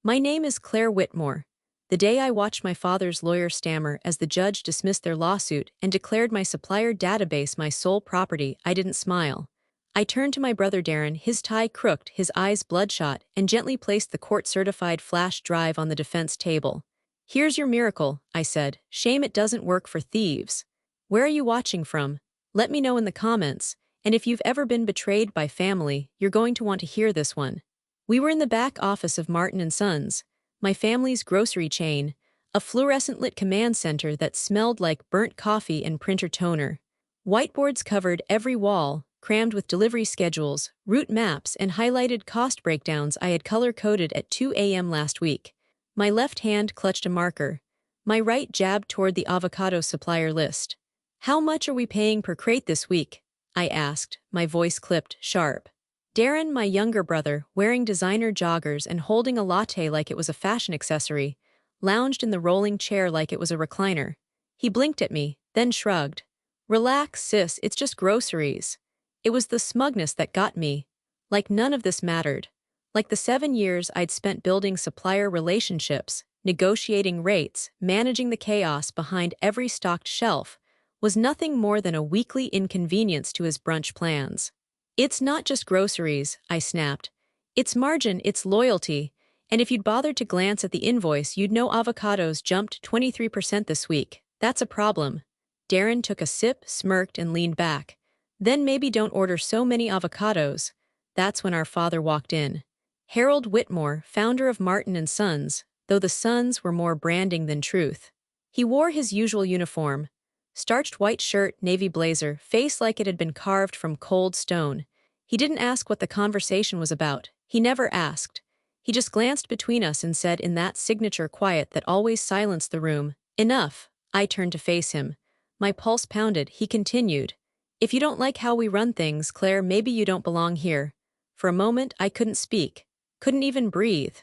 My name is Claire Whitmore. The day I watched my father's lawyer stammer as the judge dismissed their lawsuit and declared my supplier database my sole property, I didn't smile. I turned to my brother Darren, his tie crooked, his eyes bloodshot, and gently placed the court-certified flash drive on the defense table. "Here's your miracle," I said. "Shame it doesn't work for thieves." "Where are you watching from? Let me know in the comments, and if you've ever been betrayed by family, you're going to want to hear this one. We were in the back office of Martin & Sons, my family's grocery chain, a fluorescent-lit command center that smelled like burnt coffee and printer toner. Whiteboards covered every wall, crammed with delivery schedules, route maps, and highlighted cost breakdowns I had color-coded at 2 a.m. last week. My left hand clutched a marker. My right jabbed toward the avocado supplier list. "How much are we paying per crate this week?" I asked, my voice clipped, sharp. Darren, my younger brother, wearing designer joggers and holding a latte like it was a fashion accessory, lounged in the rolling chair like it was a recliner. He blinked at me, then shrugged. "Relax, sis, it's just groceries." It was the smugness that got me. Like none of this mattered. Like the 7 years I'd spent building supplier relationships, negotiating rates, managing the chaos behind every stocked shelf, was nothing more than a weekly inconvenience to his brunch plans. "It's not just groceries," I snapped. "It's margin, it's loyalty, and if you'd bothered to glance at the invoice, you'd know avocados jumped 23% this week. That's a problem." Darren took a sip, smirked, and leaned back. "Then maybe don't order so many avocados." That's when our father walked in. Harold Whitmore, founder of Martin & Sons, though the Sons were more branding than truth. He wore his usual uniform. Starched white shirt, navy blazer, face like it had been carved from cold stone. He didn't ask what the conversation was about. He never asked. He just glanced between us and said in that signature quiet that always silenced the room, "Enough." I turned to face him. My pulse pounded. He continued, "If you don't like how we run things, Claire, maybe you don't belong here." For a moment, I couldn't speak. Couldn't even breathe.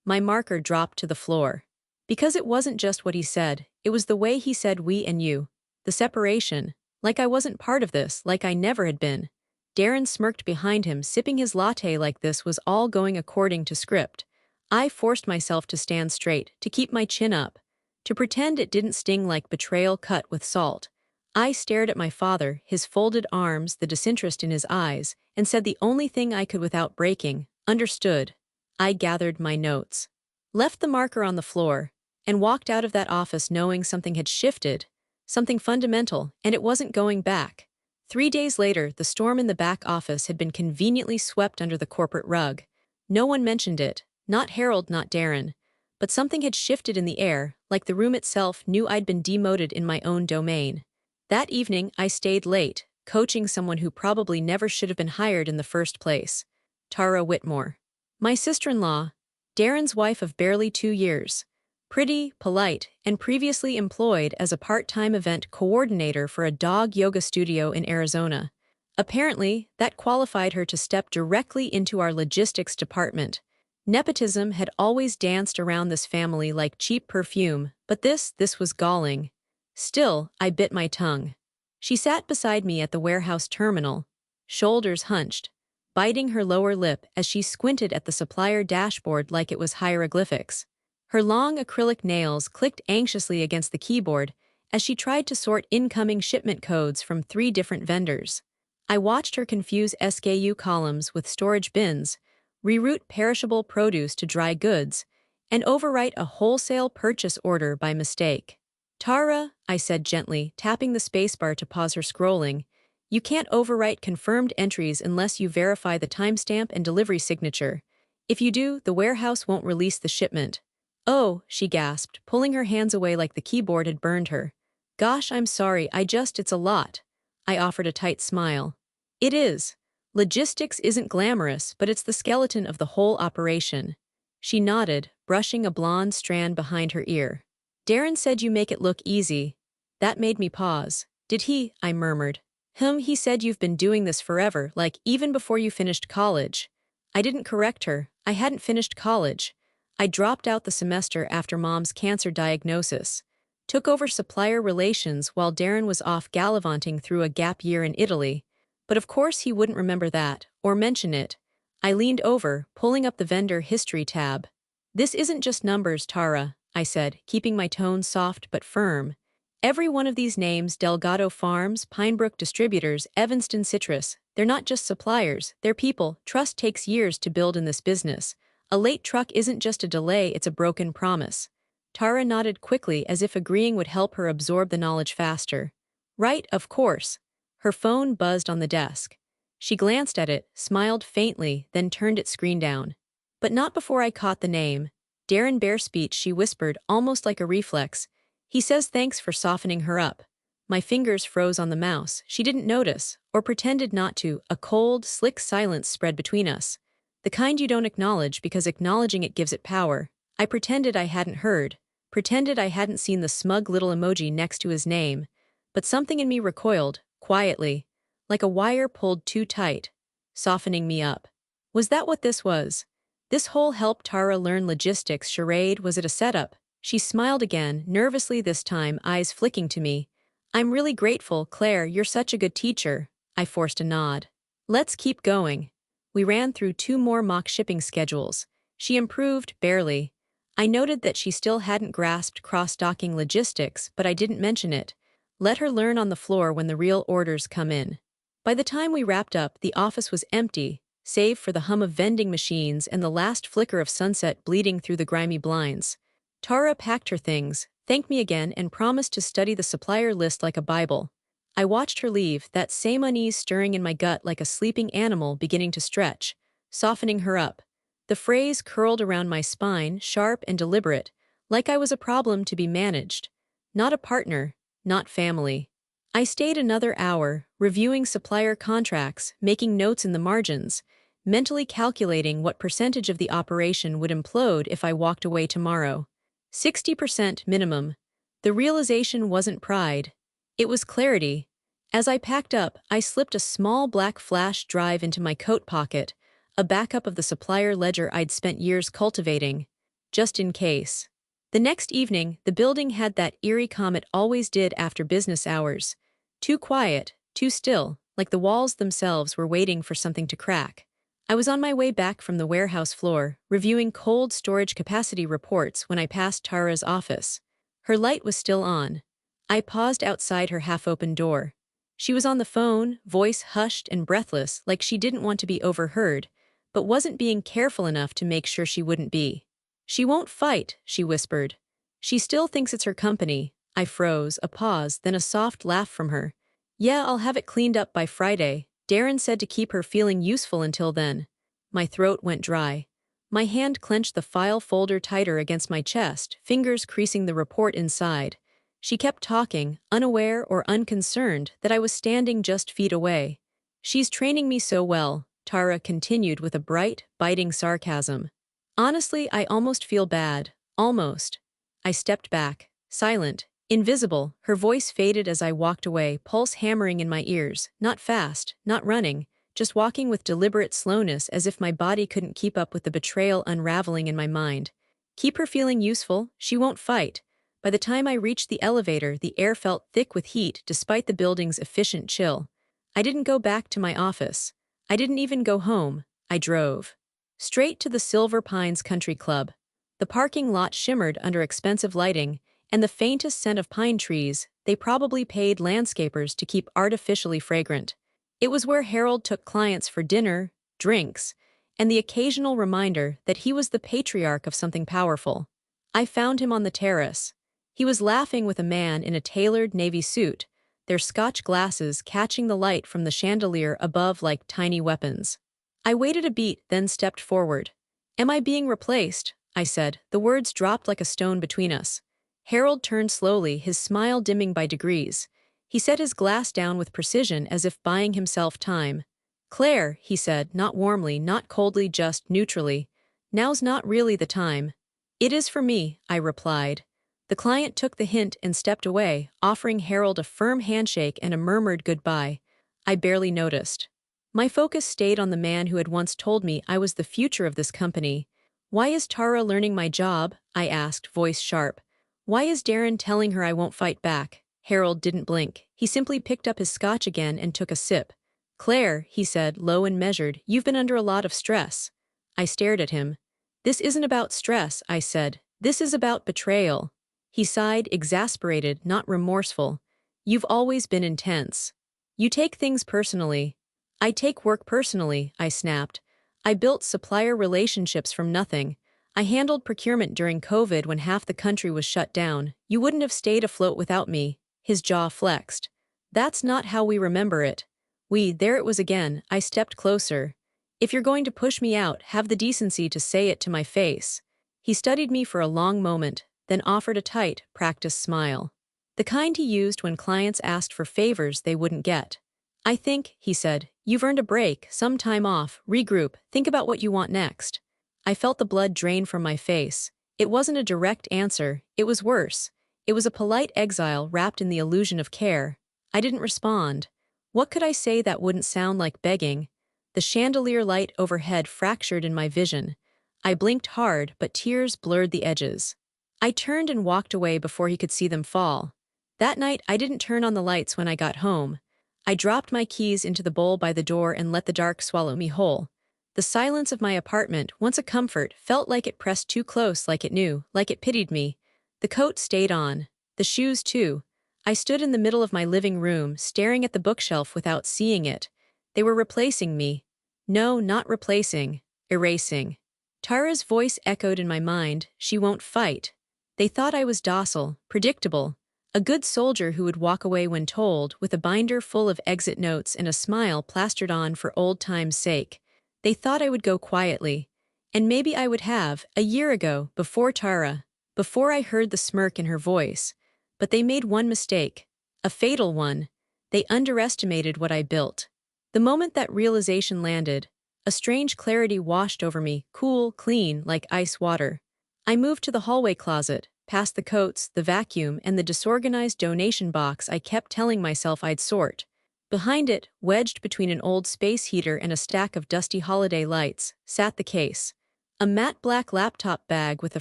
My marker dropped to the floor. Because it wasn't just what he said, it was the way he said we and you. The separation. Like I wasn't part of this, like I never had been. Darren smirked behind him, sipping his latte like this was all going according to script. I forced myself to stand straight, to keep my chin up, to pretend it didn't sting like betrayal cut with salt. I stared at my father, his folded arms, the disinterest in his eyes, and said the only thing I could without breaking, "Understood." I gathered my notes, left the marker on the floor, and walked out of that office knowing something had shifted, something fundamental, and it wasn't going back. 3 days later, the storm in the back office had been conveniently swept under the corporate rug. No one mentioned it, not Harold, not Darren, but something had shifted in the air, like the room itself knew I'd been demoted in my own domain. That evening, I stayed late, coaching someone who probably never should have been hired in the first place. Tara Whitmore. My sister-in-law, Darren's wife of barely 2 years. Pretty, polite, and previously employed as a part-time event coordinator for a dog yoga studio in Arizona. Apparently, that qualified her to step directly into our logistics department. Nepotism had always danced around this family like cheap perfume, but this was galling. Still, I bit my tongue. She sat beside me at the warehouse terminal, shoulders hunched, biting her lower lip as she squinted at the supplier dashboard like it was hieroglyphics. Her long acrylic nails clicked anxiously against the keyboard as she tried to sort incoming shipment codes from 3 different vendors. I watched her confuse SKU columns with storage bins, reroute perishable produce to dry goods, and overwrite a wholesale purchase order by mistake. "Tara," I said gently, tapping the spacebar to pause her scrolling, "you can't overwrite confirmed entries unless you verify the timestamp and delivery signature. If you do, the warehouse won't release the shipment." "Oh," she gasped, pulling her hands away like the keyboard had burned her. "Gosh, I'm sorry, it's a lot." I offered a tight smile. "It is. Logistics isn't glamorous, but it's the skeleton of the whole operation." She nodded, brushing a blonde strand behind her ear. "Darren said you make it look easy." That made me pause. "Did he?" I murmured. He said you've been doing this forever, like even before you finished college." I didn't correct her. I hadn't finished college. I dropped out the semester after Mom's cancer diagnosis. Took over supplier relations while Darren was off gallivanting through a gap year in Italy. But of course he wouldn't remember that, or mention it. I leaned over, pulling up the vendor history tab. This isn't just numbers, Tara, I said, keeping my tone soft but firm. Every one of these names, Delgado Farms, Pinebrook Distributors, Evanston Citrus, they're not just suppliers, they're people. Trust takes years to build in this business. A late truck isn't just a delay, it's a broken promise. Tara nodded quickly as if agreeing would help her absorb the knowledge faster. Right, of course. Her phone buzzed on the desk. She glanced at it, smiled faintly, then turned its screen down. But not before I caught the name. Darren Bear Speech, she whispered, almost like a reflex. He says thanks for softening her up. My fingers froze on the mouse. She didn't notice, or pretended not to. A cold, slick silence spread between us. The kind you don't acknowledge because acknowledging it gives it power. I pretended I hadn't heard. Pretended I hadn't seen the smug little emoji next to his name. But something in me recoiled, quietly, like a wire pulled too tight, softening me up. Was that what this was? This whole help Tara learn logistics charade, was it a setup? She smiled again, nervously this time, eyes flicking to me. I'm really grateful, Claire, you're such a good teacher. I forced a nod. Let's keep going. We ran through 2 more mock shipping schedules. She improved, barely. I noted that she still hadn't grasped cross-docking logistics, but I didn't mention it. Let her learn on the floor when the real orders come in. By the time we wrapped up, the office was empty, save for the hum of vending machines and the last flicker of sunset bleeding through the grimy blinds. Tara packed her things, thanked me again, and promised to study the supplier list like a Bible. I watched her leave, that same unease stirring in my gut like a sleeping animal beginning to stretch, softening her up. The phrase curled around my spine, sharp and deliberate, like I was a problem to be managed. Not a partner, not family. I stayed another hour, reviewing supplier contracts, making notes in the margins, mentally calculating what percentage of the operation would implode if I walked away tomorrow. 60% minimum. The realization wasn't pride. It was clarity. As I packed up, I slipped a small black flash drive into my coat pocket, a backup of the supplier ledger I'd spent years cultivating, just in case. The next evening, the building had that eerie calm it always did after business hours. Too quiet, too still, like the walls themselves were waiting for something to crack. I was on my way back from the warehouse floor, reviewing cold storage capacity reports when I passed Tara's office. Her light was still on. I paused outside her half-open door. She was on the phone, voice hushed and breathless, like she didn't want to be overheard, but wasn't being careful enough to make sure she wouldn't be. She won't fight, she whispered. She still thinks it's her company. I froze, a pause, then a soft laugh from her. Yeah, I'll have it cleaned up by Friday. Darren said to keep her feeling useful until then. My throat went dry. My hand clenched the file folder tighter against my chest, fingers creasing the report inside. She kept talking, unaware or unconcerned that I was standing just feet away. She's training me so well, Tara continued with a bright, biting sarcasm. Honestly, I almost feel bad. Almost. I stepped back, silent, invisible. Her voice faded as I walked away, pulse hammering in my ears, not fast, not running, just walking with deliberate slowness as if my body couldn't keep up with the betrayal unraveling in my mind. Keep her feeling useful, she won't fight. By the time I reached the elevator, the air felt thick with heat despite the building's efficient chill. I didn't go back to my office. I didn't even go home. I drove. Straight to the Silver Pines Country Club. The parking lot shimmered under expensive lighting, and the faintest scent of pine trees they probably paid landscapers to keep artificially fragrant. It was where Harold took clients for dinner, drinks, and the occasional reminder that he was the patriarch of something powerful. I found him on the terrace. He was laughing with a man in a tailored navy suit, their Scotch glasses catching the light from the chandelier above like tiny weapons. I waited a beat, then stepped forward. Am I being replaced? I said, the words dropped like a stone between us. Harold turned slowly, his smile dimming by degrees. He set his glass down with precision as if buying himself time. Claire, he said, not warmly, not coldly, just neutrally. Now's not really the time. It is for me, I replied. The client took the hint and stepped away, offering Harold a firm handshake and a murmured goodbye. I barely noticed. My focus stayed on the man who had once told me I was the future of this company. Why is Tara learning my job? I asked, voice sharp. Why is Darren telling her I won't fight back? Harold didn't blink. He simply picked up his scotch again and took a sip. Claire, he said, low and measured, you've been under a lot of stress. I stared at him. This isn't about stress, I said. This is about betrayal. He sighed, exasperated, not remorseful. You've always been intense. You take things personally. I take work personally, I snapped. I built supplier relationships from nothing. I handled procurement during COVID when half the country was shut down. You wouldn't have stayed afloat without me. His jaw flexed. That's not how we remember it. There it was again. I stepped closer. If you're going to push me out, have the decency to say it to my face. He studied me for a long moment, then offered a tight, practiced smile. The kind he used when clients asked for favors they wouldn't get. I think, he said, you've earned a break, some time off, regroup, think about what you want next. I felt the blood drain from my face. It wasn't a direct answer, it was worse. It was a polite exile wrapped in the illusion of care. I didn't respond. What could I say that wouldn't sound like begging? The chandelier light overhead fractured in my vision. I blinked hard, but tears blurred the edges. I turned and walked away before he could see them fall. That night, I didn't turn on the lights when I got home. I dropped my keys into the bowl by the door and let the dark swallow me whole. The silence of my apartment, once a comfort, felt like it pressed too close, like it knew, like it pitied me. The coat stayed on. The shoes, too. I stood in the middle of my living room, staring at the bookshelf without seeing it. They were replacing me. No, not replacing. Erasing. Tara's voice echoed in my mind, she won't fight. They thought I was docile, predictable. A good soldier who would walk away when told, with a binder full of exit notes and a smile plastered on for old time's sake. They thought I would go quietly. And maybe I would have, a year ago, before Tara, before I heard the smirk in her voice. But they made one mistake. A fatal one. They underestimated what I built. The moment that realization landed, a strange clarity washed over me, cool, clean, like ice water. I moved to the hallway closet, past the coats, the vacuum, and the disorganized donation box I kept telling myself I'd sort. Behind it, wedged between an old space heater and a stack of dusty holiday lights, sat the case. A matte black laptop bag with a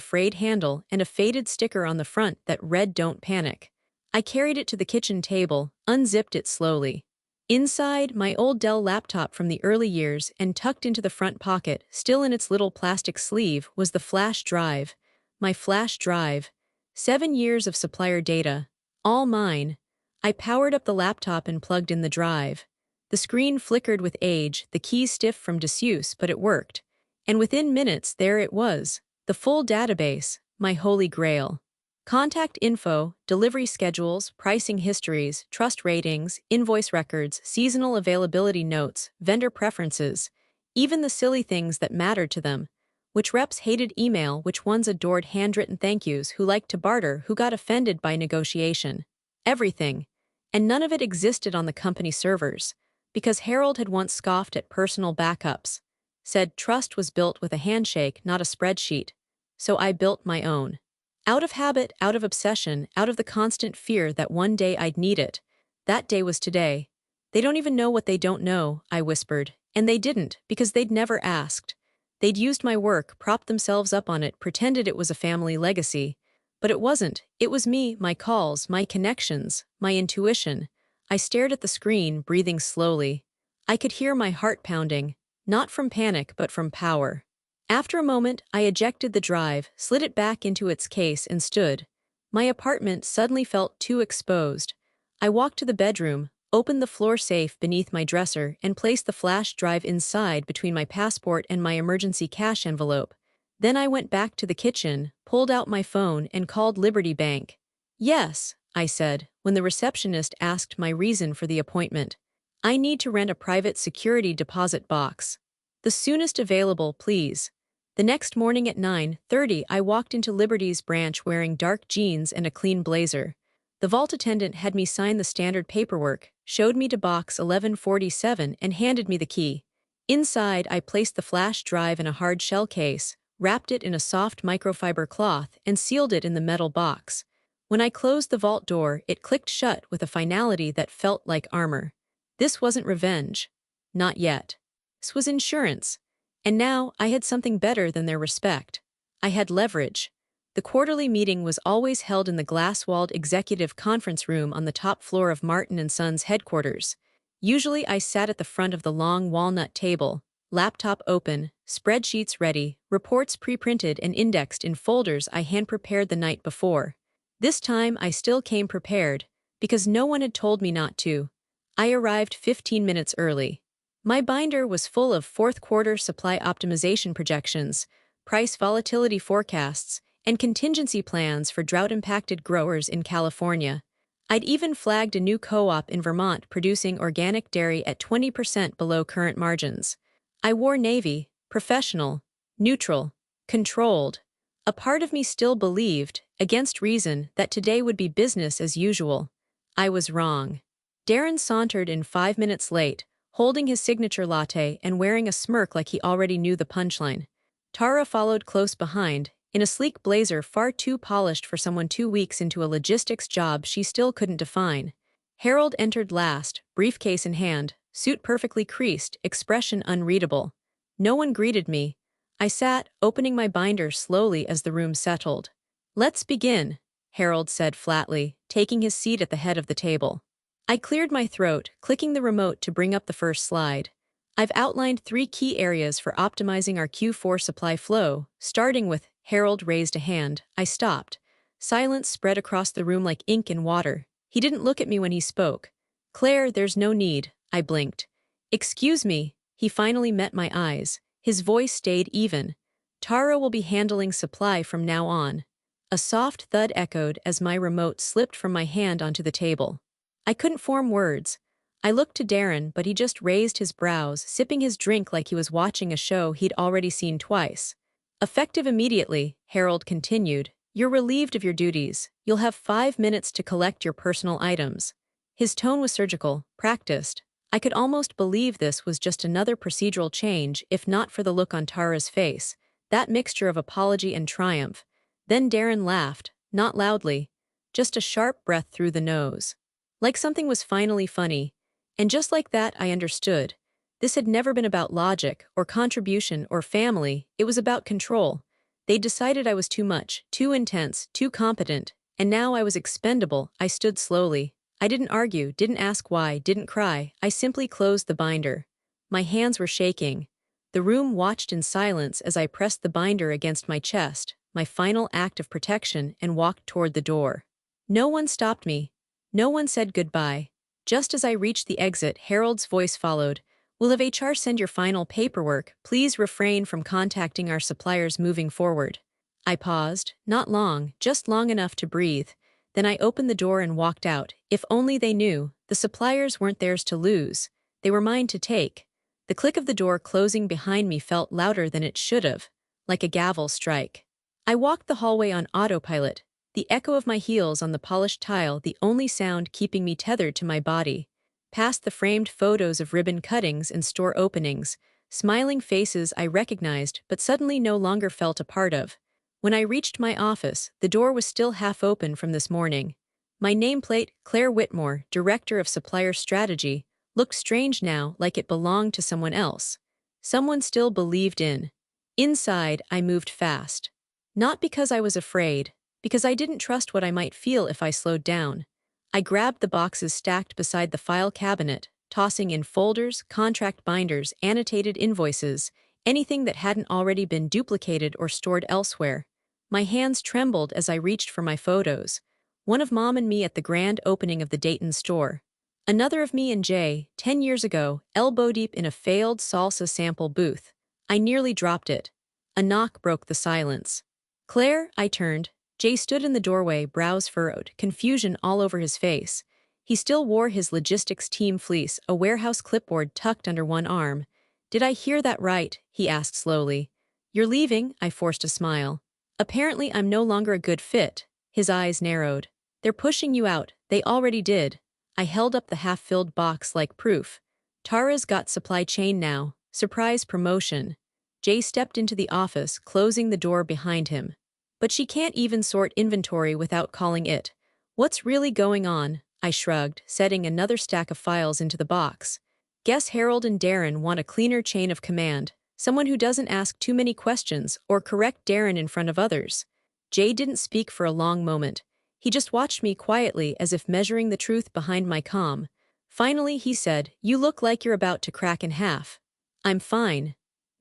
frayed handle and a faded sticker on the front that read "Don't Panic." I carried it to the kitchen table, unzipped it slowly. Inside, my old Dell laptop from the early years and tucked into the front pocket, still in its little plastic sleeve, was the flash drive. My flash drive. 7 years of supplier data. All mine. I powered up the laptop and plugged in the drive. The screen flickered with age, the keys stiff from disuse, but it worked. And within minutes, there it was. The full database, my holy grail. Contact info, delivery schedules, pricing histories, trust ratings, invoice records, seasonal availability notes, vendor preferences, even the silly things that mattered to them. Which reps hated email, which ones adored handwritten thank yous, who liked to barter, who got offended by negotiation. Everything. And none of it existed on the company servers. Because Harold had once scoffed at personal backups. Said trust was built with a handshake, not a spreadsheet. So I built my own. Out of habit, out of obsession, out of the constant fear that one day I'd need it. That day was today. They don't even know what they don't know, I whispered. And they didn't, because they'd never asked. They'd used my work, propped themselves up on it, pretended it was a family legacy. But it wasn't. It was me, my calls, my connections, my intuition. I stared at the screen, breathing slowly. I could hear my heart pounding, not from panic but from power. After a moment, I ejected the drive, slid it back into its case, and stood. My apartment suddenly felt too exposed. I walked to the bedroom, opened the floor safe beneath my dresser, and placed the flash drive inside between my passport and my emergency cash envelope. Then I went back to the kitchen, pulled out my phone, and called Liberty Bank. Yes, I said, when the receptionist asked my reason for the appointment. I need to rent a private security deposit box. The soonest available, please. The next morning at 9:30, I walked into Liberty's branch wearing dark jeans and a clean blazer. The vault attendant had me sign the standard paperwork, showed me to box 1147, and handed me the key. Inside, I placed the flash drive in a hard shell case, wrapped it in a soft microfiber cloth, and sealed it in the metal box. When I closed the vault door, it clicked shut with a finality that felt like armor. This wasn't revenge. Not yet. This was insurance. And now, I had something better than their respect. I had leverage. The quarterly meeting was always held in the glass-walled executive conference room on the top floor of Martin & Sons headquarters. Usually I sat at the front of the long walnut table, laptop open, spreadsheets ready, reports pre-printed and indexed in folders I hand-prepared the night before. This time I still came prepared, because no one had told me not to. I arrived 15 minutes early. My binder was full of fourth-quarter supply optimization projections, price volatility forecasts, and contingency plans for drought-impacted growers in California. I'd even flagged a new co-op in Vermont producing organic dairy at 20% below current margins. I wore navy, professional, neutral, controlled. A part of me still believed, against reason, that today would be business as usual. I was wrong. Darren sauntered in 5 minutes late, holding his signature latte and wearing a smirk like he already knew the punchline. Tara followed close behind, in a sleek blazer far too polished for someone 2 weeks into a logistics job she still couldn't define. Harold entered last, briefcase in hand, suit perfectly creased, expression unreadable. No one greeted me. I sat, opening my binder slowly as the room settled. "Let's begin," Harold said flatly, taking his seat at the head of the table. I cleared my throat, clicking the remote to bring up the first slide. "I've outlined 3 key areas for optimizing our Q4 supply flow, starting with—" Harold raised a hand. I stopped. Silence spread across the room like ink in water. He didn't look at me when he spoke. "Claire, there's no need," I blinked. "Excuse me," he finally met my eyes. His voice stayed even. "Tara will be handling supply from now on." A soft thud echoed as my remote slipped from my hand onto the table. I couldn't form words. I looked to Darren, but he just raised his brows, sipping his drink like he was watching a show he'd already seen twice. "Effective immediately," Harold continued. "You're relieved of your duties. You'll have 5 minutes to collect your personal items." His tone was surgical, practiced. I could almost believe this was just another procedural change, if not for the look on Tara's face, that mixture of apology and triumph. Then Darren laughed, not loudly, just a sharp breath through the nose. Like something was finally funny. And just like that, I understood. This had never been about logic, or contribution, or family. It was about control. They'd decided I was too much, too intense, too competent, and now I was expendable. I stood slowly. I didn't argue, didn't ask why, didn't cry. I simply closed the binder. My hands were shaking. The room watched in silence as I pressed the binder against my chest, my final act of protection, and walked toward the door. No one stopped me. No one said goodbye. Just as I reached the exit, Harold's voice followed. "We'll have HR send your final paperwork. Please refrain from contacting our suppliers moving forward." I paused, not long, just long enough to breathe. Then I opened the door and walked out. If only they knew. The suppliers weren't theirs to lose. They were mine to take. The click of the door closing behind me felt louder than it should have, like a gavel strike. I walked the hallway on autopilot, the echo of my heels on the polished tile the only sound keeping me tethered to my body. Past the framed photos of ribbon cuttings and store openings, smiling faces I recognized but suddenly no longer felt a part of. When I reached my office, the door was still half open from this morning. My nameplate, Claire Whitmore, Director of Supplier Strategy, looked strange now, like it belonged to someone else. Someone still believed in. Inside, I moved fast. Not because I was afraid, because I didn't trust what I might feel if I slowed down. I grabbed the boxes stacked beside the file cabinet, tossing in folders, contract binders, annotated invoices, anything that hadn't already been duplicated or stored elsewhere. My hands trembled as I reached for my photos. One of Mom and me at the grand opening of the Dayton store. Another of me and Jay, 10 years ago, elbow-deep in a failed salsa sample booth. I nearly dropped it. A knock broke the silence. "Claire," I turned. Jay stood in the doorway, brows furrowed, confusion all over his face. He still wore his logistics team fleece, a warehouse clipboard tucked under one arm. "Did I hear that right?" he asked slowly. "You're leaving?" I forced a smile. "Apparently I'm no longer a good fit." His eyes narrowed. "They're pushing you out. They already did." I held up the half-filled box like proof. "Tara's got supply chain now. Surprise promotion." Jay stepped into the office, closing the door behind him. "But she can't even sort inventory without calling it." "What's really going on?" I shrugged, setting another stack of files into the box. "Guess Harold and Darren want a cleaner chain of command, someone who doesn't ask too many questions or correct Darren in front of others." Jay didn't speak for a long moment. He just watched me quietly as if measuring the truth behind my calm. Finally, he said, "You look like you're about to crack in half." "I'm fine."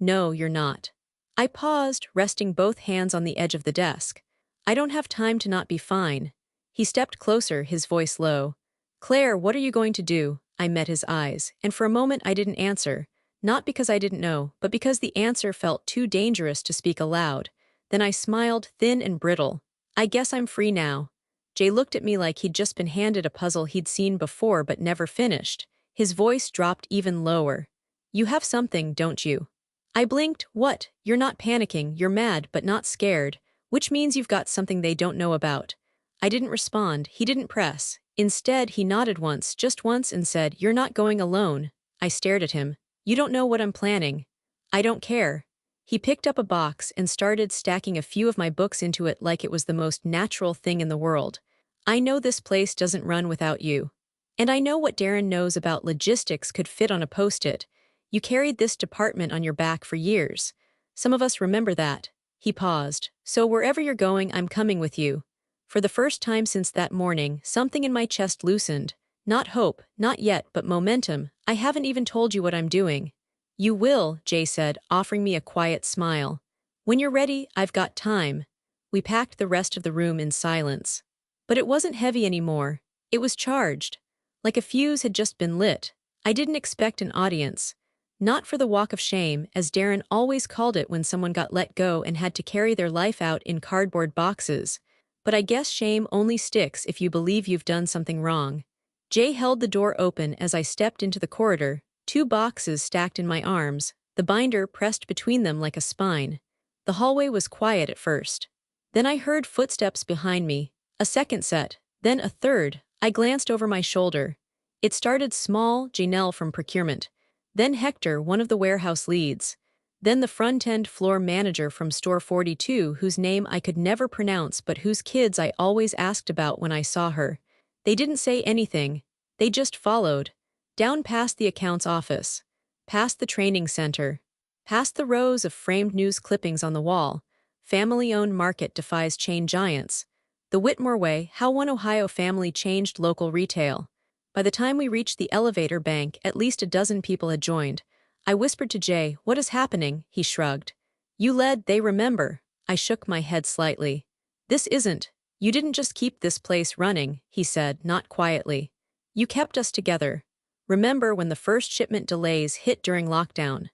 No, you're not. I paused, resting both hands on the edge of the desk. I don't have time to not be fine. He stepped closer, his voice low. Claire, what are you going to do? I met his eyes, and for a moment I didn't answer. Not because I didn't know, but because the answer felt too dangerous to speak aloud. Then I smiled, thin and brittle. I guess I'm free now. Jay looked at me like he'd just been handed a puzzle he'd seen before but never finished. His voice dropped even lower. You have something, don't you? I blinked. What? You're not panicking, you're mad but not scared, which means you've got something they don't know about. I didn't respond, he didn't press. Instead, he nodded once, just once, and said, You're not going alone. I stared at him. You don't know what I'm planning. I don't care. He picked up a box and started stacking a few of my books into it like it was the most natural thing in the world. I know this place doesn't run without you. And I know what Darren knows about logistics could fit on a post-it. You carried this department on your back for years. Some of us remember that. He paused. So wherever you're going, I'm coming with you. For the first time since that morning, something in my chest loosened. Not hope, not yet, but momentum. I haven't even told you what I'm doing. You will, Jay said, offering me a quiet smile. When you're ready, I've got time. We packed the rest of the room in silence. But it wasn't heavy anymore. It was charged. Like a fuse had just been lit. I didn't expect an audience. Not for the walk of shame, as Darren always called it when someone got let go and had to carry their life out in cardboard boxes. But I guess shame only sticks if you believe you've done something wrong. Jay held the door open as I stepped into the corridor, 2 boxes stacked in my arms, the binder pressed between them like a spine. The hallway was quiet at first. Then I heard footsteps behind me, a second set, then a third. I glanced over my shoulder. It started small, Janelle from procurement. Then Hector, one of the warehouse leads. Then the front-end floor manager from store 42, whose name I could never pronounce but whose kids I always asked about when I saw her. They didn't say anything. They just followed. Down past the accounts office. Past the training center. Past the rows of framed news clippings on the wall. Family-owned market defies chain giants. The Whitmore way, how one Ohio family changed local retail. By the time we reached the elevator bank, at least a dozen people had joined. I whispered to Jay, What is happening? He shrugged. You led, they remember. I shook my head slightly. This isn't. You didn't just keep this place running, he said, not quietly. You kept us together. Remember when the first shipment delays hit during lockdown?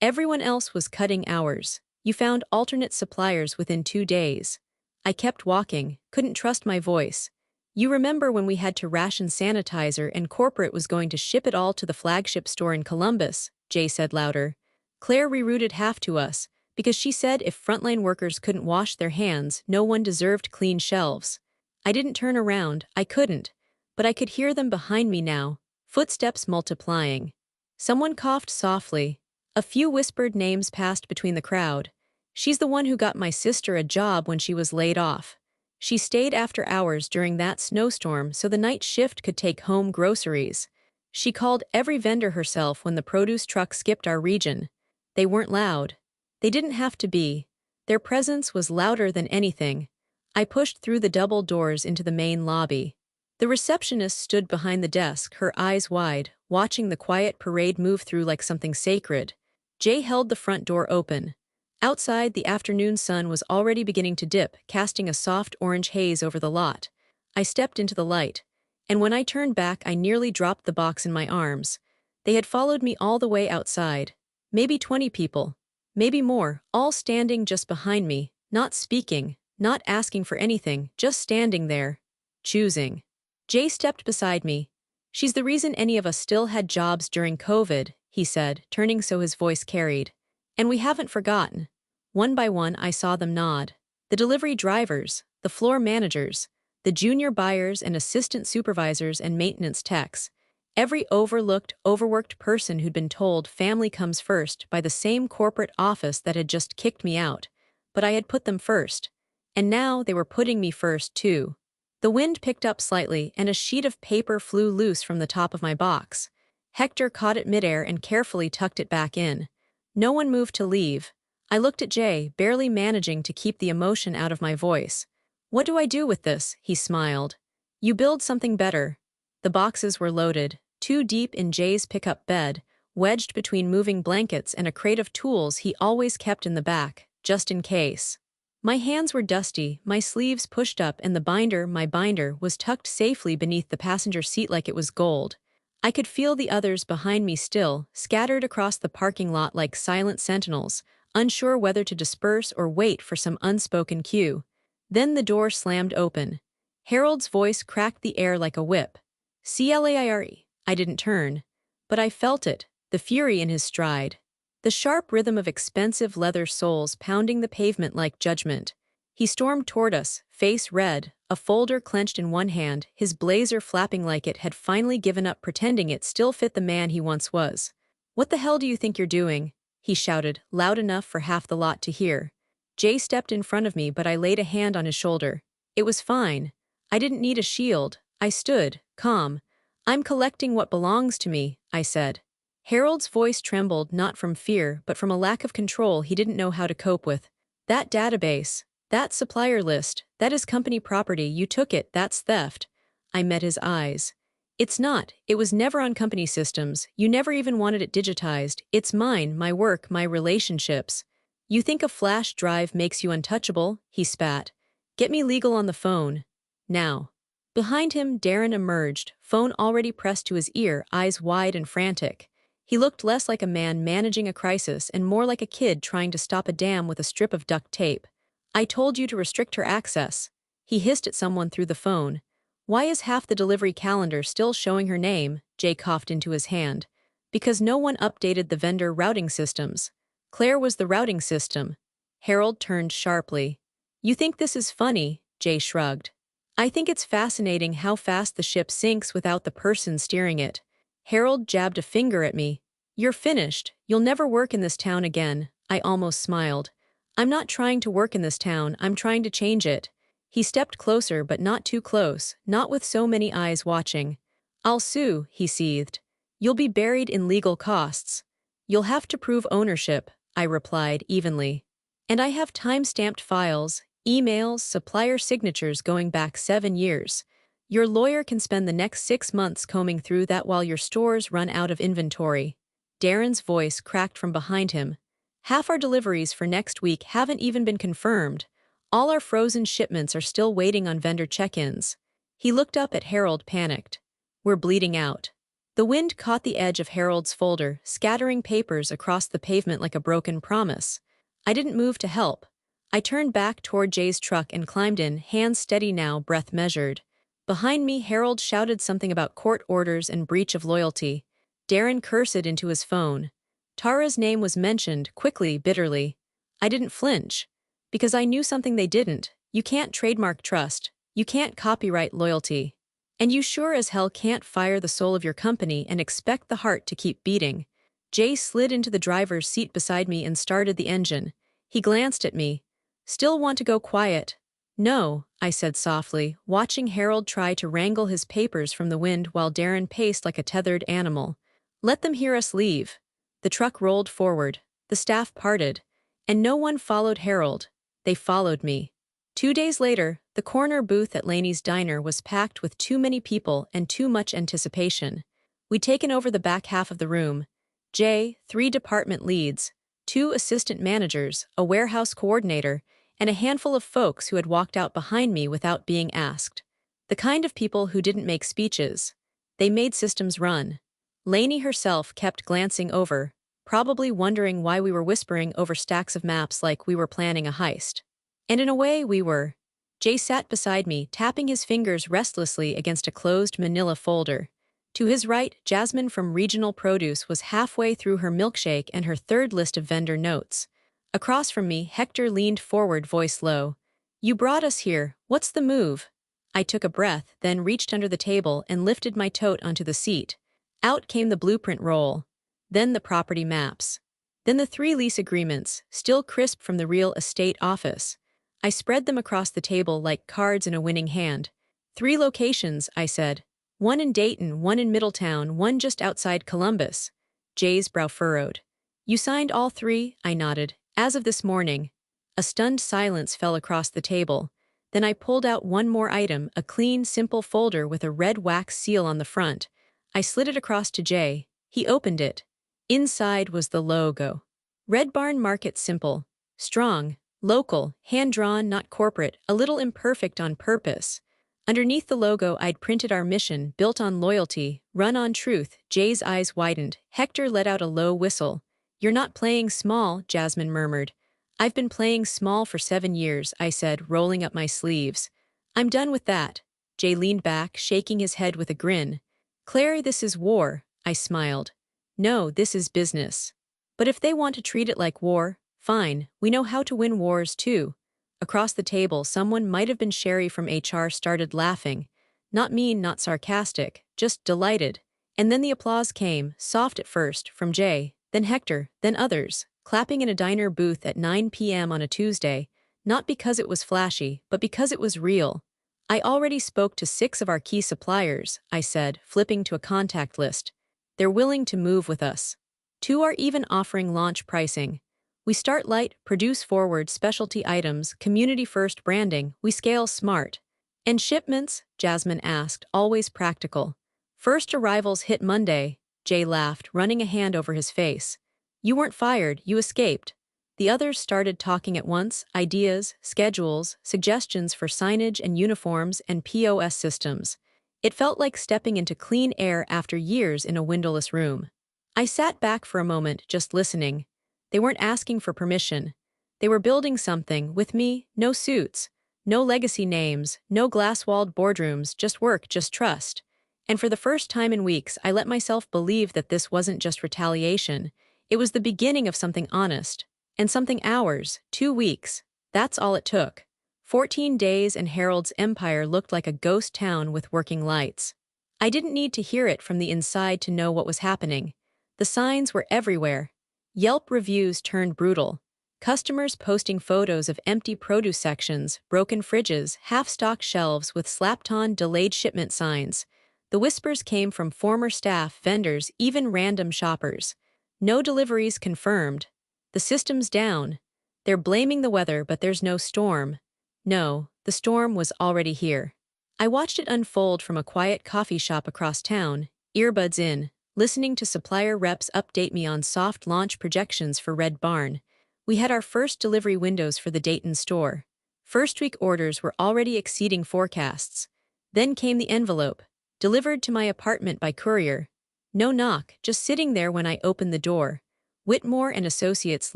Everyone else was cutting hours. You found alternate suppliers within 2 days. I kept walking, couldn't trust my voice. You remember when we had to ration sanitizer and corporate was going to ship it all to the flagship store in Columbus, Jay said louder. Claire rerouted half to us, because she said if frontline workers couldn't wash their hands, no one deserved clean shelves. I didn't turn around, I couldn't. But I could hear them behind me now, footsteps multiplying. Someone coughed softly. A few whispered names passed between the crowd. She's the one who got my sister a job when she was laid off. She stayed after hours during that snowstorm so the night shift could take home groceries. She called every vendor herself when the produce truck skipped our region. They weren't loud. They didn't have to be. Their presence was louder than anything. I pushed through the double doors into the main lobby. The receptionist stood behind the desk, her eyes wide, watching the quiet parade move through like something sacred. Jay held the front door open. Outside, the afternoon sun was already beginning to dip, casting a soft orange haze over the lot. I stepped into the light, and when I turned back, I nearly dropped the box in my arms. They had followed me all the way outside. Maybe 20 people. Maybe more, all standing just behind me, not speaking, not asking for anything, just standing there. Choosing. Jay stepped beside me. She's the reason any of us still had jobs during COVID, he said, turning so his voice carried. And we haven't forgotten. One by one, I saw them nod. The delivery drivers, the floor managers, the junior buyers and assistant supervisors and maintenance techs. Every overworked person who'd been told family comes first by the same corporate office that had just kicked me out. But I had put them first. And now they were putting me first, too. The wind picked up slightly and a sheet of paper flew loose from the top of my box. Hector caught it midair and carefully tucked it back in. No one moved to leave. I looked at Jay, barely managing to keep the emotion out of my voice. What do I do with this? He smiled. You build something better. The boxes were loaded, 2 deep in Jay's pickup bed, wedged between moving blankets and a crate of tools he always kept in the back, just in case. My hands were dusty, my sleeves pushed up, and my binder, was tucked safely beneath the passenger seat like it was gold. I could feel the others behind me still, scattered across the parking lot like silent sentinels, unsure whether to disperse or wait for some unspoken cue. Then the door slammed open. Harold's voice cracked the air like a whip. "Claire." I didn't turn. But I felt it, the fury in his stride. The sharp rhythm of expensive leather soles pounding the pavement like judgment. He stormed toward us, face red, a folder clenched in one hand, his blazer flapping like it had finally given up pretending it still fit the man he once was. "What the hell do you think you're doing?" he shouted, loud enough for half the lot to hear. Jay stepped in front of me, but I laid a hand on his shoulder. It was fine. I didn't need a shield. I stood, calm. "I'm collecting what belongs to me," I said. Harold's voice trembled not from fear but from a lack of control he didn't know how to cope with. "That database, that supplier list, that is company property. You took it, that's theft." I met his eyes. "It's not, it was never on company systems, you never even wanted it digitized. It's mine, my work, my relationships." "You think a flash drive makes you untouchable?" he spat. "Get me legal on the phone. Now." Behind him, Darren emerged, phone already pressed to his ear, eyes wide and frantic. He looked less like a man managing a crisis and more like a kid trying to stop a dam with a strip of duct tape. "I told you to restrict her access." He hissed at someone through the phone. "Why is half the delivery calendar still showing her name?" Jay coughed into his hand. "Because no one updated the vendor routing systems." Claire was the routing system. Harold turned sharply. "You think this is funny?" Jay shrugged. "I think it's fascinating how fast the ship sinks without the person steering it." Harold jabbed a finger at me. "You're finished. You'll never work in this town again." I almost smiled. "I'm not trying to work in this town, I'm trying to change it." He stepped closer, but not too close, not with so many eyes watching. "I'll sue," he seethed. "You'll be buried in legal costs." "You'll have to prove ownership," I replied evenly. "And I have time-stamped files, emails, supplier signatures going back 7 years. Your lawyer can spend the next 6 months combing through that while your stores run out of inventory." Darren's voice cracked from behind him. "Half our deliveries for next week haven't even been confirmed. All our frozen shipments are still waiting on vendor check-ins." He looked up at Harold, panicked. "We're bleeding out." The wind caught the edge of Harold's folder, scattering papers across the pavement like a broken promise. I didn't move to help. I turned back toward Jay's truck and climbed in, hands steady now, breath measured. Behind me, Harold shouted something about court orders and breach of loyalty. Darren cursed into his phone. Tara's name was mentioned, quickly, bitterly. I didn't flinch. Because I knew something they didn't. You can't trademark trust. You can't copyright loyalty. And you sure as hell can't fire the soul of your company and expect the heart to keep beating. Jay slid into the driver's seat beside me and started the engine. He glanced at me. "Still want to go quiet?" "No," I said softly, watching Harold try to wrangle his papers from the wind while Darren paced like a tethered animal. "Let them hear us leave." The truck rolled forward. The staff parted. And no one followed Harold. They followed me. 2 days later, the corner booth at Laney's Diner was packed with too many people and too much anticipation. We'd taken over the back half of the room. Jay, 3 department leads, 2 assistant managers, a warehouse coordinator, and a handful of folks who had walked out behind me without being asked. The kind of people who didn't make speeches. They made systems run. Laney herself kept glancing over, probably wondering why we were whispering over stacks of maps like we were planning a heist. And in a way, we were. Jay sat beside me, tapping his fingers restlessly against a closed manila folder. To his right, Jasmine from Regional Produce was halfway through her milkshake and her 3rd list of vendor notes. Across from me, Hector leaned forward, voice low. "You brought us here, what's the move?" I took a breath, then reached under the table and lifted my tote onto the seat. Out came the blueprint roll. Then the property maps. Then the 3 lease agreements, still crisp from the real estate office. I spread them across the table like cards in a winning hand. 3 locations, I said. 1 in Dayton, 1 in Middletown, 1 just outside Columbus. Jay's brow furrowed. "You signed all 3, I nodded. "As of this morning." A stunned silence fell across the table. Then I pulled out one more item, a clean, simple folder with a red wax seal on the front. I slid it across to Jay. He opened it. Inside was the logo. Red Barn Market, simple, strong, local, hand-drawn, not corporate, a little imperfect on purpose. Underneath the logo I'd printed our mission, built on loyalty, run on truth. Jay's eyes widened. Hector let out a low whistle. "You're not playing small," Jasmine murmured. "I've been playing small for 7 years," I said, rolling up my sleeves. "I'm done with that." Jay leaned back, shaking his head with a grin. "Claire, this is war," I smiled. "No, this is business. But if they want to treat it like war, fine, we know how to win wars too." Across the table, someone, might have been Sherry from HR, started laughing. Not mean, not sarcastic, just delighted. And then the applause came, soft at first, from Jay, then Hector, then others, clapping in a diner booth at 9 p.m. on a Tuesday, not because it was flashy, but because it was real. "I already spoke to 6 of our key suppliers," I said, flipping to a contact list. "They're willing to move with us. 2 are even offering launch pricing. We start light, produce forward, specialty items, community-first branding, we scale smart." "And shipments?" Jasmine asked, always practical. "First arrivals hit Monday," Jay laughed, running a hand over his face. "You weren't fired, you escaped." The others started talking at once, ideas, schedules, suggestions for signage and uniforms and POS systems. It felt like stepping into clean air after years in a windowless room. I sat back for a moment, just listening. They weren't asking for permission. They were building something, with me, no suits, no legacy names, no glass-walled boardrooms, just work, just trust. And for the first time in weeks, I let myself believe that this wasn't just retaliation. It was the beginning of something honest. And something ours, 2 weeks. That's all it took. 14 days and Harold's empire looked like a ghost town with working lights. I didn't need to hear it from the inside to know what was happening. The signs were everywhere. Yelp reviews turned brutal. Customers posting photos of empty produce sections, broken fridges, half-stocked shelves with slapped-on delayed shipment signs. The whispers came from former staff, vendors, even random shoppers. "No deliveries confirmed. The system's down. They're blaming the weather, but there's no storm." No, the storm was already here. I watched it unfold from a quiet coffee shop across town, earbuds in, listening to supplier reps update me on soft launch projections for Red Barn. We had our first delivery windows for the Dayton store. First-week orders were already exceeding forecasts. Then came the envelope, delivered to my apartment by courier. No knock, just sitting there when I opened the door. "Whitmore and Associates,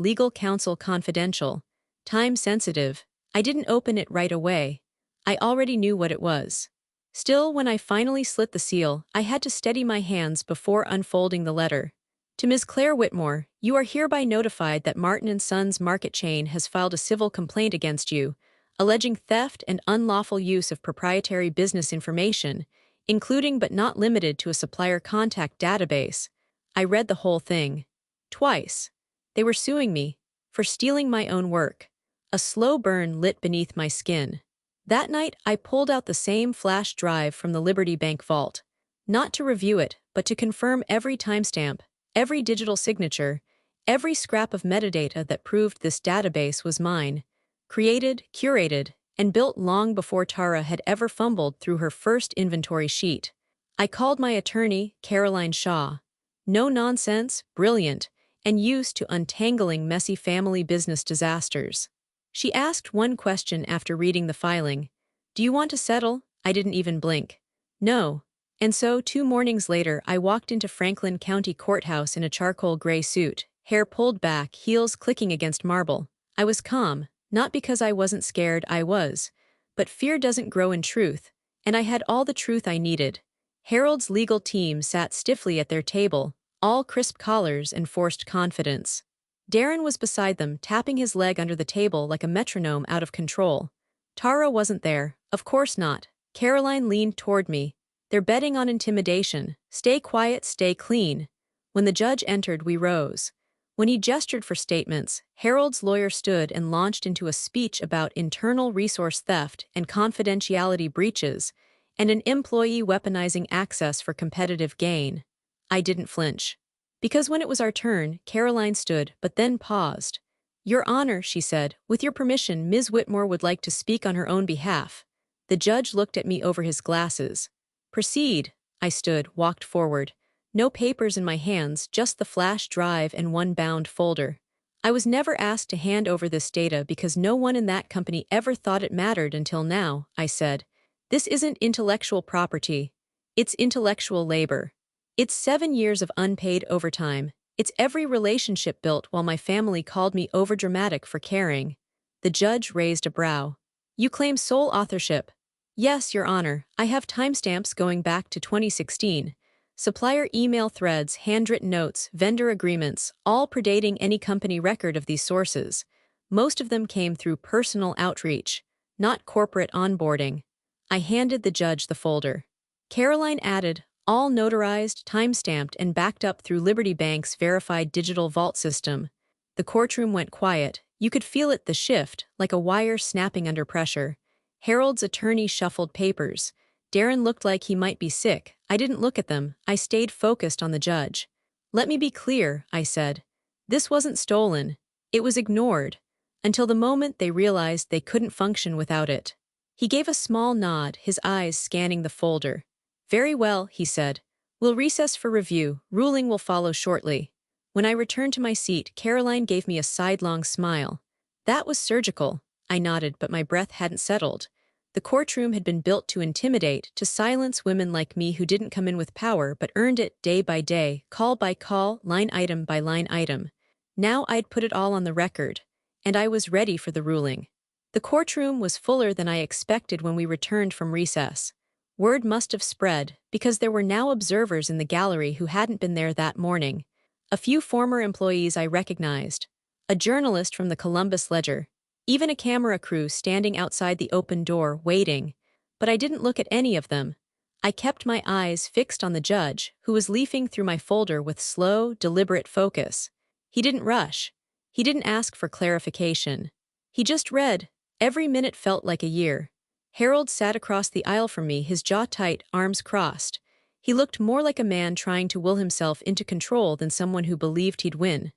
Legal Counsel, Confidential. Time sensitive." I didn't open it right away. I already knew what it was. Still, when I finally slit the seal, I had to steady my hands before unfolding the letter. "To Ms. Claire Whitmore, you are hereby notified that Martin & Sons Market Chain has filed a civil complaint against you, alleging theft and unlawful use of proprietary business information, including but not limited to a supplier contact database." I read the whole thing. Twice. They were suing me for stealing my own work. A slow burn lit beneath my skin. That night, I pulled out the same flash drive from the Liberty Bank vault. Not to review it, but to confirm every timestamp, every digital signature, every scrap of metadata that proved this database was mine. Created, curated, and built long before Tara had ever fumbled through her first inventory sheet. I called my attorney, Caroline Shaw. No nonsense, brilliant, and used to untangling messy family business disasters. She asked one question after reading the filing. "Do you want to settle?" I didn't even blink. "No." And so 2 mornings later, I walked into Franklin County Courthouse in a charcoal gray suit, hair pulled back, heels clicking against marble. I was calm, not because I wasn't scared, I was. But fear doesn't grow in truth, and I had all the truth I needed. Harold's legal team sat stiffly at their table, all crisp collars and forced confidence. Darren was beside them, tapping his leg under the table like a metronome out of control. Tara wasn't there, of course not. Caroline leaned toward me. "They're betting on intimidation. Stay quiet, stay clean." When the judge entered, we rose. When he gestured for statements, Harold's lawyer stood and launched into a speech about internal resource theft and confidentiality breaches, and an employee weaponizing access for competitive gain. I didn't flinch. Because when it was our turn, Caroline stood, but then paused. "Your Honor," she said, "with your permission, Ms. Whitmore would like to speak on her own behalf." The judge looked at me over his glasses. "Proceed." I stood, walked forward. No papers in my hands, just the flash drive and one bound folder. I was never asked to hand over this data because no one in that company ever thought it mattered until now, I said. This isn't intellectual property. It's intellectual labor. It's 7 years of unpaid overtime. It's every relationship built while my family called me overdramatic for caring. The judge raised a brow. You claim sole authorship. Yes, Your Honor, I have timestamps going back to 2016. Supplier email threads, handwritten notes, vendor agreements, all predating any company record of these sources. Most of them came through personal outreach, not corporate onboarding. I handed the judge the folder. Caroline added, all notarized, timestamped, and backed up through Liberty Bank's verified digital vault system. The courtroom went quiet. You could feel it, the shift, like a wire snapping under pressure. Harold's attorney shuffled papers. Darren looked like he might be sick. I didn't look at them. I stayed focused on the judge. Let me be clear, I said. This wasn't stolen. It was ignored. Until the moment they realized they couldn't function without it. He gave a small nod, his eyes scanning the folder. Very well, he said. We'll recess for review. Ruling will follow shortly. When I returned to my seat, Caroline gave me a sidelong smile. That was surgical. I nodded, but my breath hadn't settled. The courtroom had been built to intimidate, to silence women like me who didn't come in with power but earned it day by day, call by call, line item by line item. Now I'd put it all on the record, and I was ready for the ruling. The courtroom was fuller than I expected when we returned from recess. Word must have spread, because there were now observers in the gallery who hadn't been there that morning. A few former employees I recognized. A journalist from the Columbus Ledger. Even a camera crew standing outside the open door, waiting. But I didn't look at any of them. I kept my eyes fixed on the judge, who was leafing through my folder with slow, deliberate focus. He didn't rush. He didn't ask for clarification. He just read. Every minute felt like a year. Harold sat across the aisle from me, his jaw tight, arms crossed. He looked more like a man trying to will himself into control than someone who believed he'd win.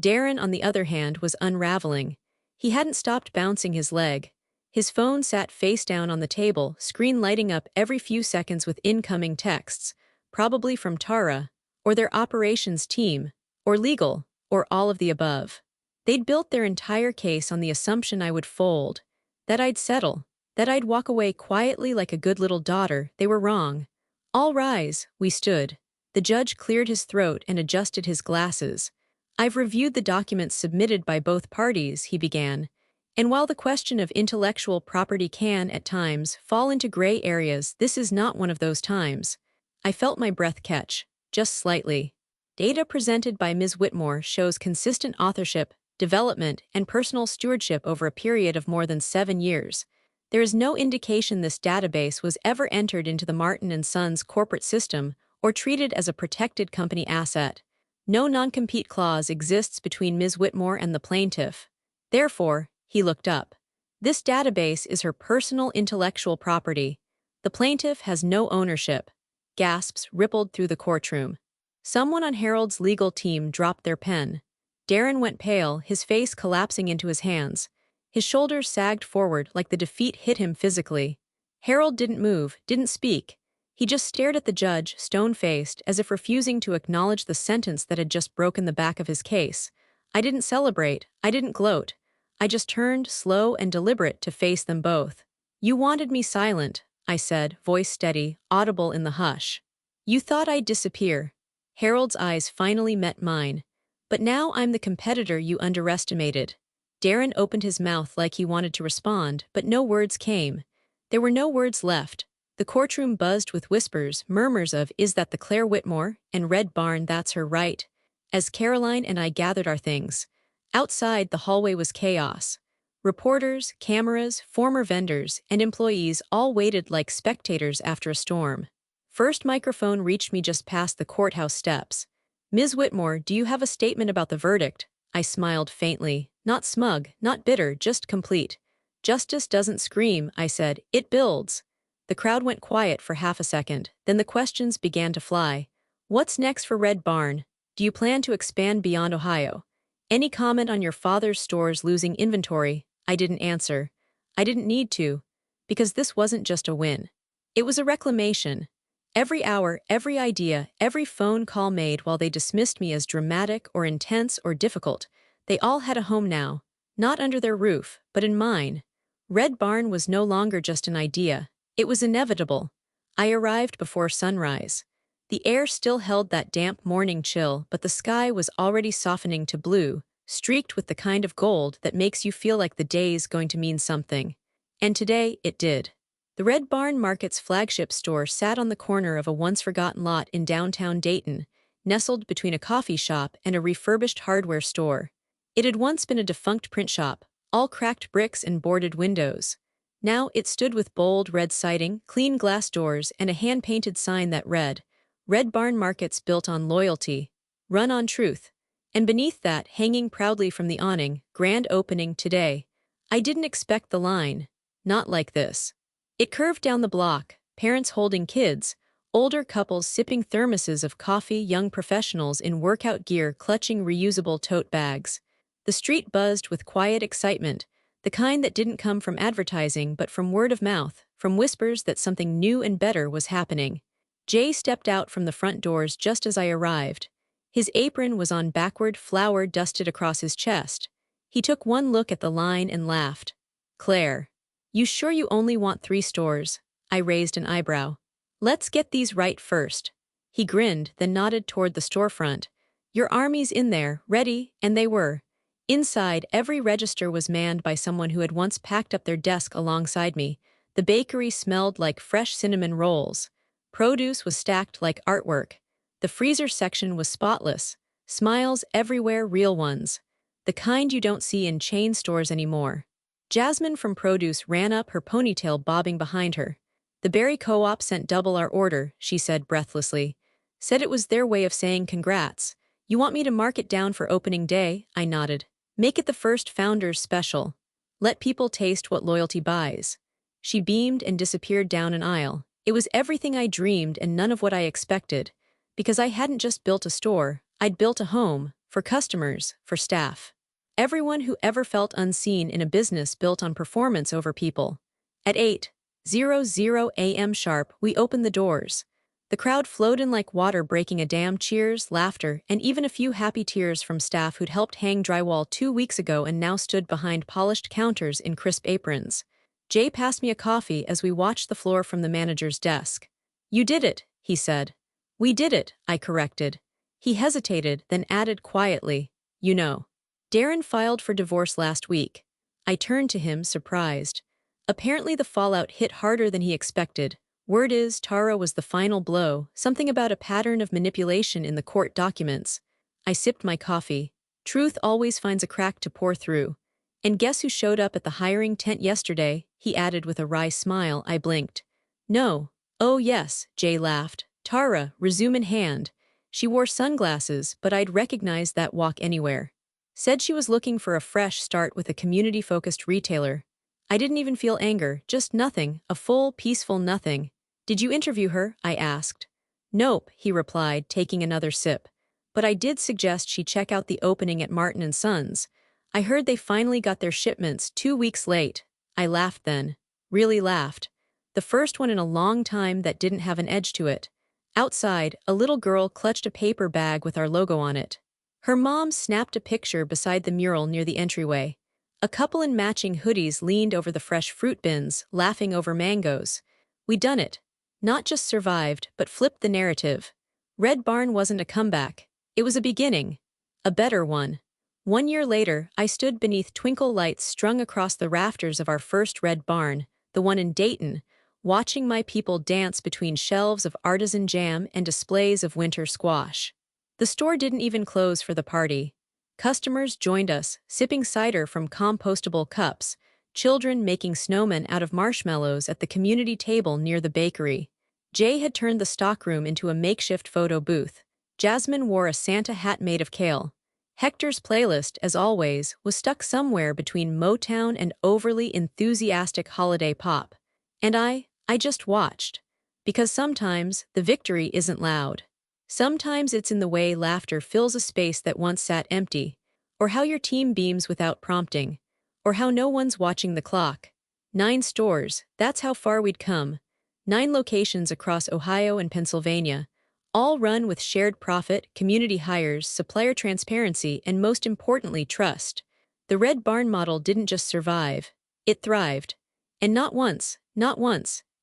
Darren, on the other hand, was unraveling. He hadn't stopped bouncing his leg. His phone sat face down on the table, screen lighting up every few seconds with incoming texts, probably from Tara, or their operations team, or legal, or all of the above. They'd built their entire case on the assumption I would fold, that I'd settle, that I'd walk away quietly like a good little daughter. They were wrong. All rise, we stood. The judge cleared his throat and adjusted his glasses. I've reviewed the documents submitted by both parties, he began, and while the question of intellectual property can, at times, fall into gray areas, this is not one of those times. I felt my breath catch, just slightly. Data presented by Ms. Whitmore shows consistent authorship, development, and personal stewardship over a period of more than 7 years. There is no indication this database was ever entered into the Martin & Sons corporate system or treated as a protected company asset. No non-compete clause exists between Ms. Whitmore and the plaintiff. Therefore, he looked up. This database is her personal intellectual property. The plaintiff has no ownership. Gasps rippled through the courtroom. Someone on Harold's legal team dropped their pen. Darren went pale, his face collapsing into his hands. His shoulders sagged forward like the defeat hit him physically. Harold didn't move, didn't speak. He just stared at the judge, stone-faced, as if refusing to acknowledge the sentence that had just broken the back of his case. I didn't celebrate, I didn't gloat. I just turned, slow and deliberate, to face them both. You wanted me silent, I said, voice steady, audible in the hush. You thought I'd disappear. Harold's eyes finally met mine. But now I'm the competitor you underestimated. Darren opened his mouth like he wanted to respond, but no words came. There were no words left. The courtroom buzzed with whispers, murmurs of, is that the Claire Whitmore? And Red Barn, that's her, right? As Caroline and I gathered our things. Outside, the hallway was chaos. Reporters, cameras, former vendors, and employees all waited like spectators after a storm. First microphone reached me just past the courthouse steps. Ms. Whitmore, do you have a statement about the verdict? I smiled faintly, not smug, not bitter, just complete. Justice doesn't scream, I said, it builds. The crowd went quiet for half a second, then the questions began to fly. What's next for Red Barn? Do you plan to expand beyond Ohio? Any comment on your father's stores losing inventory? I didn't answer. I didn't need to, because this wasn't just a win. It was a reclamation. Every hour, every idea, every phone call made while they dismissed me as dramatic or intense or difficult, they all had a home now, not under their roof, but in mine. Red Barn was no longer just an idea, it was inevitable. I arrived before sunrise. The air still held that damp morning chill, but the sky was already softening to blue, streaked with the kind of gold that makes you feel like the day's going to mean something. And today, it did. The Red Barn Market's flagship store sat on the corner of a once-forgotten lot in downtown Dayton, nestled between a coffee shop and a refurbished hardware store. It had once been a defunct print shop, all cracked bricks and boarded windows. Now it stood with bold red siding, clean glass doors, and a hand-painted sign that read, Red Barn Markets built on loyalty, run on truth. And beneath that, hanging proudly from the awning, grand opening today. I didn't expect the line. Not like this. It curved down the block, parents holding kids, older couples sipping thermoses of coffee, young professionals in workout gear clutching reusable tote bags. The street buzzed with quiet excitement, the kind that didn't come from advertising but from word of mouth, from whispers that something new and better was happening. Jay stepped out from the front doors just as I arrived. His apron was on backward, flour dusted across his chest. He took one look at the line and laughed. Claire, you sure you only want 3 stores? I raised an eyebrow. Let's get these right first. He grinned, then nodded toward the storefront. Your army's in there, ready, and they were. Inside, every register was manned by someone who had once packed up their desk alongside me. The bakery smelled like fresh cinnamon rolls. Produce was stacked like artwork. The freezer section was spotless. Smiles everywhere, real ones. The kind you don't see in chain stores anymore. Jasmine from Produce ran up, her ponytail bobbing behind her. The Berry Co-op sent double our order, she said breathlessly. Said it was their way of saying congrats. You want me to mark it down for opening day? I nodded. Make it the first Founders Special. Let people taste what loyalty buys. She beamed and disappeared down an aisle. It was everything I dreamed and none of what I expected. Because I hadn't just built a store, I'd built a home, for customers, for staff. Everyone who ever felt unseen in a business built on performance over people. At 8:00 a.m. sharp, we opened the doors. The crowd flowed in like water, breaking a dam, cheers, laughter, and even a few happy tears from staff who'd helped hang drywall 2 weeks ago and now stood behind polished counters in crisp aprons. Jay passed me a coffee as we watched the floor from the manager's desk. You did it, he said. We did it, I corrected. He hesitated, then added quietly, you know. Darren filed for divorce last week. I turned to him, surprised. Apparently the fallout hit harder than he expected. Word is, Tara was the final blow, something about a pattern of manipulation in the court documents. I sipped my coffee. Truth always finds a crack to pour through. And guess who showed up at the hiring tent yesterday? He added with a wry smile. I blinked. No. Oh yes, Jay laughed. Tara, resume in hand. She wore sunglasses, but I'd recognize that walk anywhere. Said she was looking for a fresh start with a community-focused retailer. I didn't even feel anger, just nothing, a full, peaceful nothing. Did you interview her? I asked. Nope, he replied, taking another sip. But I did suggest she check out the opening at Martin & Sons. I heard they finally got their shipments 2 weeks late. I laughed then. Really laughed. The first one in a long time that didn't have an edge to it. Outside, a little girl clutched a paper bag with our logo on it. Her mom snapped a picture beside the mural near the entryway. A couple in matching hoodies leaned over the fresh fruit bins, laughing over mangoes. We'd done it. Not just survived, but flipped the narrative. Red Barn wasn't a comeback. It was a beginning. A better one. 1 year later, I stood beneath twinkle lights strung across the rafters of our first Red Barn, the one in Dayton, watching my people dance between shelves of artisan jam and displays of winter squash. The store didn't even close for the party. Customers joined us, sipping cider from compostable cups, children making snowmen out of marshmallows at the community table near the bakery. Jay had turned the stockroom into a makeshift photo booth. Jasmine wore a Santa hat made of kale. Hector's playlist, as always, was stuck somewhere between Motown and overly enthusiastic holiday pop. And I just watched. Because sometimes, the victory isn't loud. Sometimes it's in the way laughter fills a space that once sat empty, or how your team beams without prompting, or how no one's watching the clock. 9 stores, that's how far we'd come. 9 locations across Ohio and Pennsylvania, all run with shared profit, community hires, supplier transparency, and most importantly, trust. The Red Barn model didn't just survive, it thrived. And not once,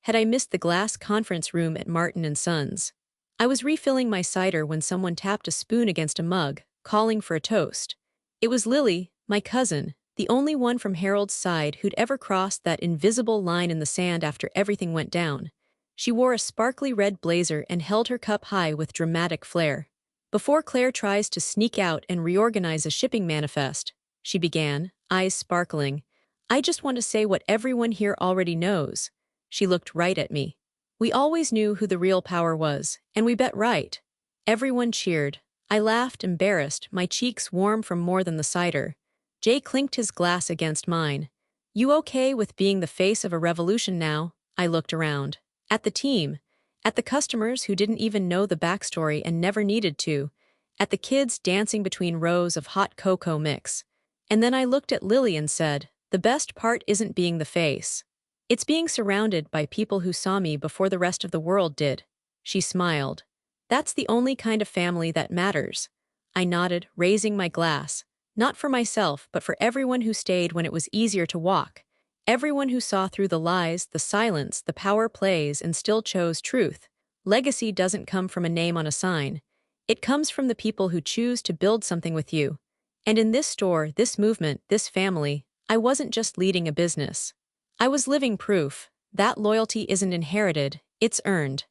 had I missed the glass conference room at Martin and Sons. I was refilling my cider when someone tapped a spoon against a mug, calling for a toast. It was Lily, my cousin, the only one from Harold's side who'd ever crossed that invisible line in the sand after everything went down. She wore a sparkly red blazer and held her cup high with dramatic flair. Before Claire tries to sneak out and reorganize a shipping manifest, she began, eyes sparkling. I just want to say what everyone here already knows. She looked right at me. We always knew who the real power was, and we bet right. Everyone cheered. I laughed, embarrassed, my cheeks warm from more than the cider. Jay clinked his glass against mine. You okay with being the face of a revolution now? I looked around. At the team. At the customers who didn't even know the backstory and never needed to. At the kids dancing between rows of hot cocoa mix. And then I looked at Lily and said, the best part isn't being the face. It's being surrounded by people who saw me before the rest of the world did. She smiled. That's the only kind of family that matters. I nodded, raising my glass. Not for myself, but for everyone who stayed when it was easier to walk. Everyone who saw through the lies, the silence, the power plays, and still chose truth. Legacy doesn't come from a name on a sign. It comes from the people who choose to build something with you. And in this store, this movement, this family, I wasn't just leading a business. I was living proof that loyalty isn't inherited, it's earned.